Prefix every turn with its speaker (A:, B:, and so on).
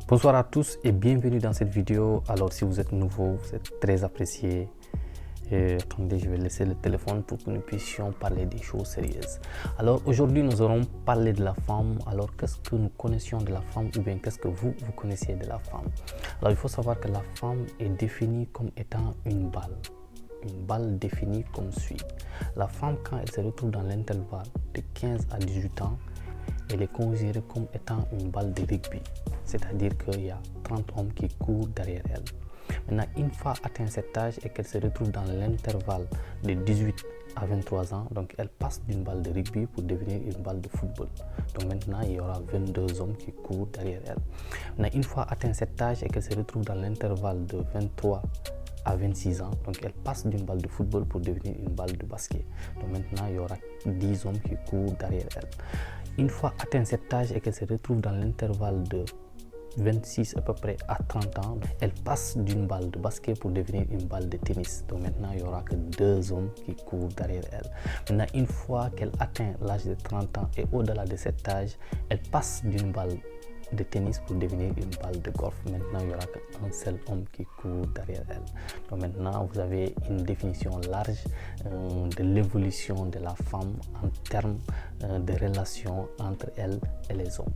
A: Bonsoir à tous et bienvenue dans cette vidéo. Alors si vous êtes nouveau, vous êtes très apprécié. Attendez, je vais laisser le téléphone pour que nous puissions parler des choses sérieuses. Alors aujourd'hui, nous allons parler de la femme. Alors qu'est-ce que nous connaissions de la femme ou bien qu'est-ce que vous connaissiez de la femme? Alors il faut savoir que la femme est définie comme étant une balle. Une balle définie comme suit. La femme, quand elle se retrouve dans l'intervalle de 15 à 18 ans, elle est considérée comme étant une balle de rugby. C'est-à-dire qu'il y a 30 hommes qui courent derrière elle. Maintenant, une fois atteint cet âge et qu'elle se retrouve dans l'intervalle de 18 à 23 ans, donc elle passe d'une balle de rugby pour devenir une balle de football. Donc maintenant, il y aura 22 hommes qui courent derrière elle. Maintenant, une fois atteint cet âge et qu'elle se retrouve dans l'intervalle de 23 à 26 ans, donc elle passe d'une balle de football pour devenir une balle de basket. Donc maintenant, il y aura 10 hommes qui courent derrière elle. Une fois atteint cet âge et qu'elle se retrouve dans l'intervalle de 26 à peu près à 30 ans, elle passe d'une balle de basket pour devenir une balle de tennis. Donc maintenant, il n'y aura que 2 hommes qui courent derrière elle. Maintenant, une fois qu'elle atteint l'âge de 30 ans et au-delà de cet âge, elle passe d'une balle de tennis pour devenir une balle de golf. Maintenant, il n'y aura qu'un seul homme qui court derrière elle. Donc maintenant, vous avez une définition large de l'évolution de la femme en termes de relations entre elle et les hommes.